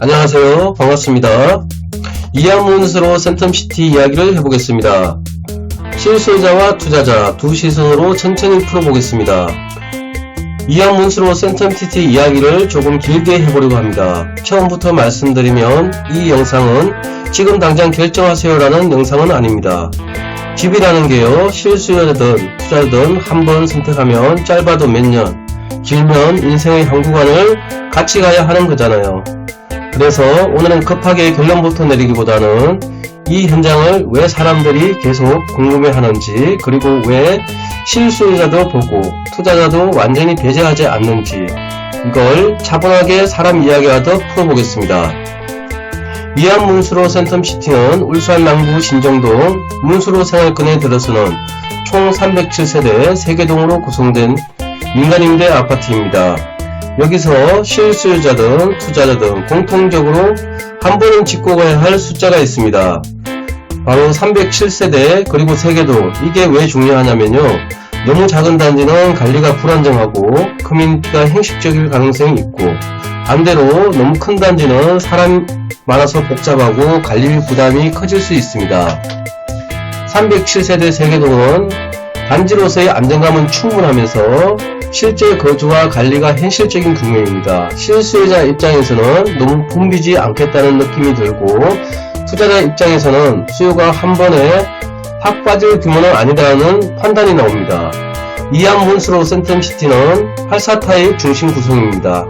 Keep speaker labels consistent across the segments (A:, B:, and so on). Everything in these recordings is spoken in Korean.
A: 안녕하세요. 반갑습니다. 이하문스로 센텀시티 이야기를 해보겠습니다. 실수요자와 투자자 두 시선으로 천천히 풀어보겠습니다. 이하문스로 센텀시티 이야기를 조금 길게 해보려고 합니다. 처음부터 말씀드리면 이 영상은 지금 당장 결정하세요라는 영상은 아닙니다. 집이라는 게요, 실수요자든 투자든 한번 선택하면 짧아도 몇 년, 길면 인생의 한 구간을 같이 가야 하는 거잖아요. 그래서 오늘은 급하게 결론부터 내리기보다는 이 현장을 왜 사람들이 계속 궁금해하는지, 그리고 왜 실수요자도 보고 투자자도 완전히 배제하지 않는지, 이걸 차분하게 사람 이야기하듯 풀어보겠습니다. 이하문스로 센텀시티는 울산 남구 신정동 문수로 생활권에 들어서는 총 307세대 3개 동으로 구성된 민간임대 아파트입니다. 여기서 실수요자든 투자자든 공통적으로 한 번은 짚고 가야 할 숫자가 있습니다. 바로 307세대 그리고 3개동. 이게 왜 중요하냐면요, 너무 작은 단지는 관리가 불안정하고 커뮤니티가 형식적일 가능성이 있고, 반대로 너무 큰 단지는 사람 많아서 복잡하고 관리 부담이 커질 수 있습니다. 307세대 3개동은 단지로서의 안정감은 충분하면서 실제 거주와 관리가 현실적인 경우입니다. 실수요자 입장에서는 너무 붐비지 않겠다는 느낌이 들고, 투자자 입장에서는 수요가 한 번에 확 빠질 규모는 아니다라는 판단이 나옵니다. 이하문스로 센텀시티는 84타입 중심 구성입니다.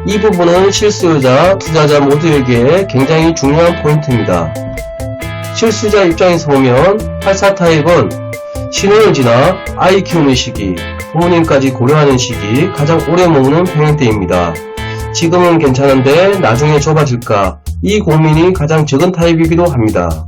A: 이 부분은 실수요자, 투자자 모두에게 굉장히 중요한 포인트입니다. 실수요자 입장에서 보면 84타입은 신혼을 지나 아이 키우는 시기, 부모님까지 고려하는 시기 가장 오래 머무는 평형대입니다. 지금은 괜찮은데 나중에 좁아질까, 이 고민이 가장 적은 타입이기도 합니다.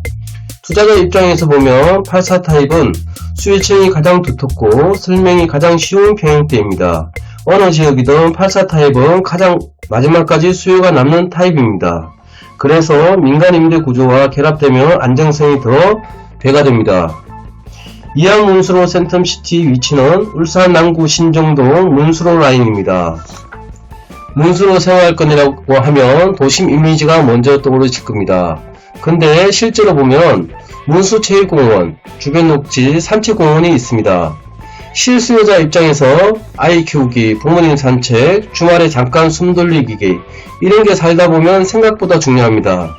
A: 투자자 입장에서 보면 84타입은 수요층이 가장 두텁고 설명이 가장 쉬운 평형대입니다. 어느 지역이든 84타입은 가장 마지막까지 수요가 남는 타입입니다. 그래서 민간임대 구조와 결합되면 안정성이 더 배가 됩니다. 이하문스로 센텀시티 위치는 울산 남구 신정동 문수로 라인입니다. 문수로 생활권이라고 하면 도심 이미지가 먼저 떠오르실 겁니다. 근데 실제로 보면 문수체육공원, 주변 녹지, 산책공원이 있습니다. 실수요자 입장에서 아이 키우기, 부모님 산책, 주말에 잠깐 숨 돌리기, 이런 게 살다 보면 생각보다 중요합니다.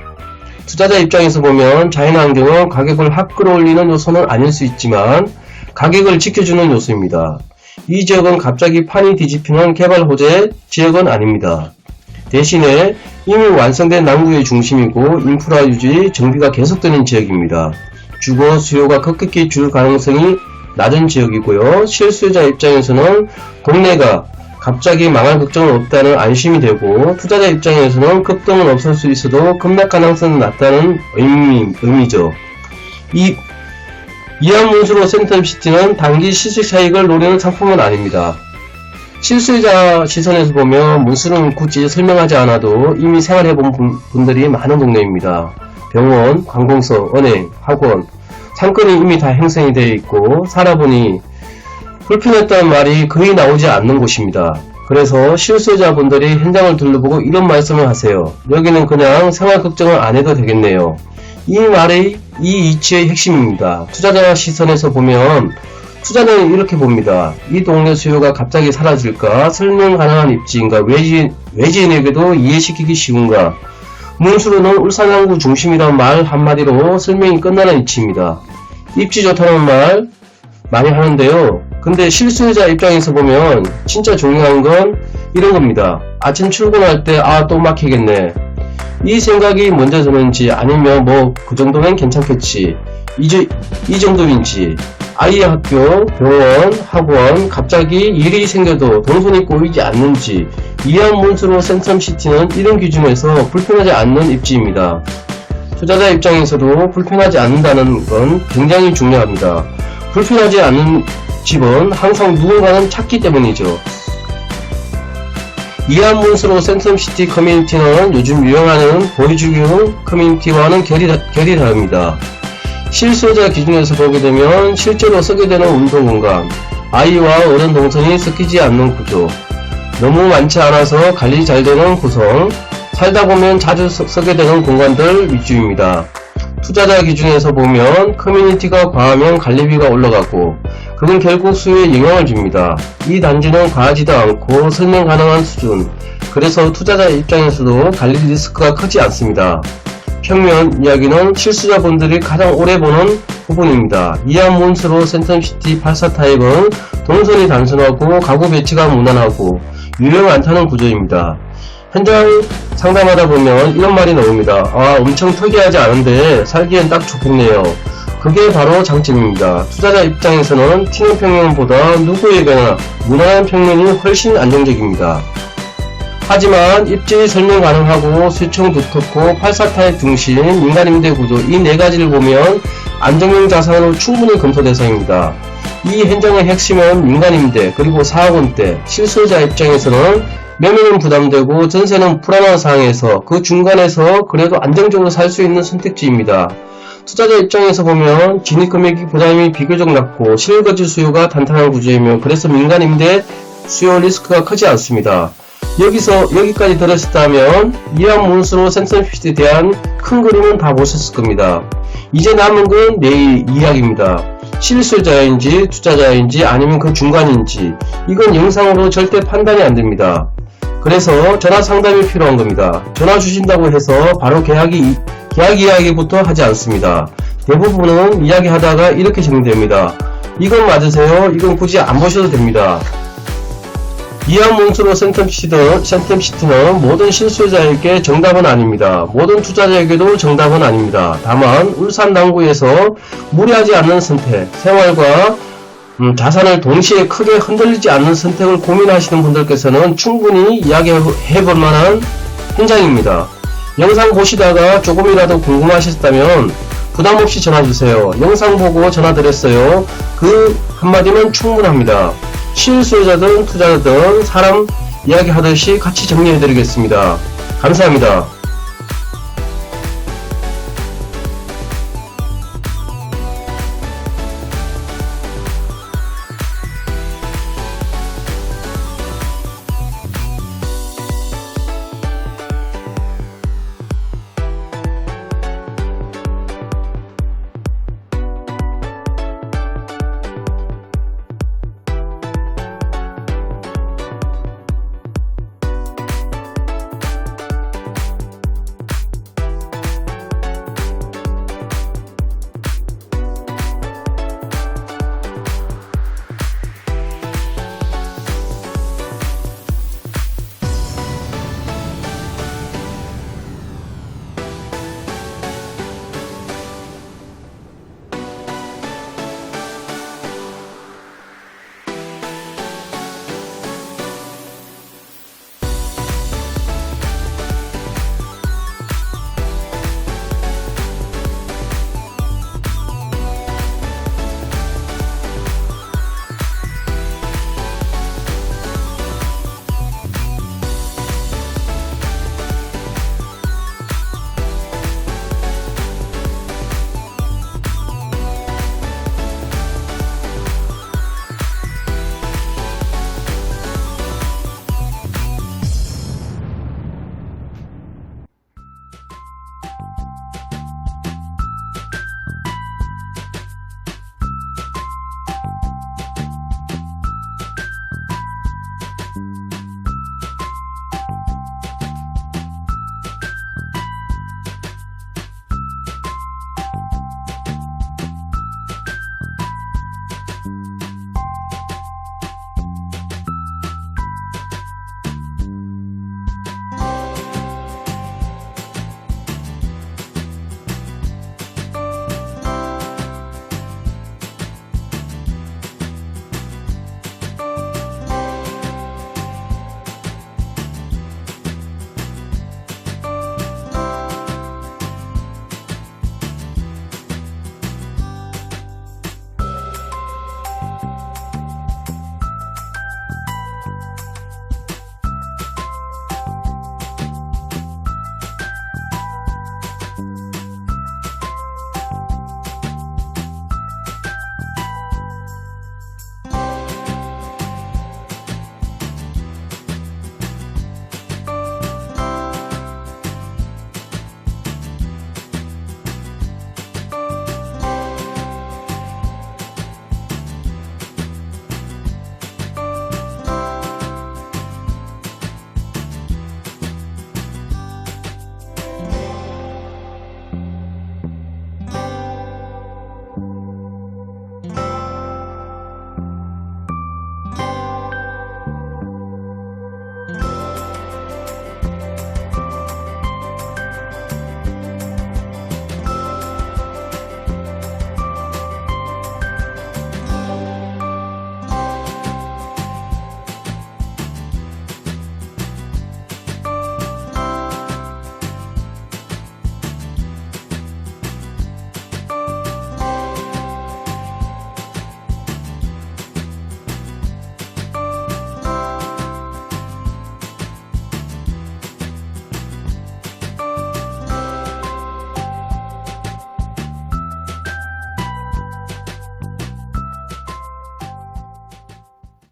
A: 투자자 입장에서 보면 자연환경은 가격을 확 끌어올리는 요소는 아닐 수 있지만 가격을 지켜주는 요소입니다. 이 지역은 갑자기 판이 뒤집히는 개발 호재 지역은 아닙니다. 대신에 이미 완성된 남구의 중심이고 인프라 유지, 정비가 계속되는 지역입니다. 주거 수요가 급격히 줄 가능성이 낮은 지역이고요. 실수요자 입장에서는 동네가 갑자기 망할 걱정은 없다는 안심이 되고, 투자자 입장에서는 급등은 없을 수 있어도 급락 가능성은 낮다는 의미죠. 이하문스로 센텀시티는 단기 시세 차익을 노리는 상품은 아닙니다. 실수요자 시선에서 보면 문수는 굳이 설명하지 않아도 이미 생활해본 분들이 많은 동네입니다. 병원, 관공서, 은행, 학원, 상권이 이미 다 형성이 되어 있고 살아보니 불편했다는 말이 거의 나오지 않는 곳입니다. 그래서 실수요자분들이 현장을 둘러보고 이런 말씀을 하세요. 여기는 그냥 생활 걱정을 안 해도 되겠네요. 이 말이 이 이치의 핵심입니다. 투자자 시선에서 보면 투자자는 이렇게 봅니다. 이 동네 수요가 갑자기 사라질까? 설명 가능한 입지인가? 외지인에게도 이해시키기 쉬운가? 문수로는 울산 남구 중심이란 말 한마디로 설명이 끝나는 입지입니다. 입지 좋다는 말 많이 하는데요. 근데 실수요자 입장에서 보면 진짜 중요한 건 이런 겁니다. 아침 출근할 때 또 막히겠네, 이 생각이 먼저 드는지, 아니면 뭐 그 정도면 괜찮겠지, 이 정도인지, 아이의 학교, 병원, 학원 갑자기 일이 생겨도 동선이 꼬이지 않는지, 이하문스로 센텀시티는 이런 기준에서 불편하지 않는 입지입니다. 투자자 입장에서도 불편하지 않는다는 건 굉장히 중요합니다. 불편하지 않는 집은 항상 누군가는 찾기 때문이죠. 이하문스로 센텀시티 커뮤니티는 요즘 유행하는 보여주기용 커뮤니티와는 결이 다릅니다. 실수요자 기준에서 보게 되면 실제로 쓰게 되는 운동 공간, 아이와 어른 동선이 섞이지 않는 구조, 너무 많지 않아서 관리 잘 되는 구성, 살다 보면 자주 쓰게 되는 공간들 위주입니다. 투자자 기준에서 보면 커뮤니티가 과하면 관리비가 올라가고 그건 결국 수요에 영향을 줍니다. 이 단지는 과하지도 않고 설명 가능한 수준, 그래서 투자자 입장에서도 관리 리스크가 크지 않습니다. 평면 이야기는 실수자분들이 가장 오래 보는 부분입니다. 이안문스로 센텀시티 84 타입은 동선이 단순하고 가구 배치가 무난하고 유형 안 타는 구조입니다. 현장 상담하다 보면 이런 말이 나옵니다. 아, 엄청 특이하지 않은데 살기엔 딱 좋겠네요. 그게 바로 장점입니다. 투자자 입장에서는 튀는 평면보다 누구에게나 무난한 평면이 훨씬 안정적입니다. 하지만 입지 설명 가능하고 수청 두텁고 84 타입 등신, 민간임대 구조 이 네 가지를 보면 안정형 자산으로 충분히 검토 대상입니다. 이 현장의 핵심은 민간임대 그리고 4억 원대, 실수요자 입장에서는 매매는 부담되고 전세는 불안한 상황에서 그 중간에서 그래도 안정적으로 살 수 있는 선택지입니다. 투자자 입장에서 보면 진입금액이 부담이 비교적 낮고 실거주 수요가 탄탄한 구조이며 그래서 민간임대 수요 리스크가 크지 않습니다. 여기까지 들으셨다면 이안문스로 센텀시티에 대한 큰 그림은 다 보셨을 겁니다. 이제 남은 건 내일 이야기입니다. 실수요자인지 투자자인지 아니면 그 중간인지 이건 영상으로 절대 판단이 안 됩니다. 그래서 전화 상담이 필요한 겁니다. 전화 주신다고 해서 바로 계약 이야기부터 하지 않습니다. 대부분은 이야기하다가 이렇게 진행됩니다. 이건 맞으세요? 이건 굳이 안 보셔도 됩니다. 이안문스로 센텀시티는 모든 실수요자에게 정답은 아닙니다. 모든 투자자에게도 정답은 아닙니다. 다만 울산 남구에서 무리하지 않는 선택, 생활과 자산을 동시에 크게 흔들리지 않는 선택을 고민하시는 분들께서는 충분히 이야기해볼 만한 현장입니다. 영상 보시다가 조금이라도 궁금하셨다면 부담없이 전화주세요. 영상 보고 전화드렸어요. 그 한마디면 충분합니다. 실수요자든 투자자든 사람 이야기하듯이 같이 정리해드리겠습니다. 감사합니다.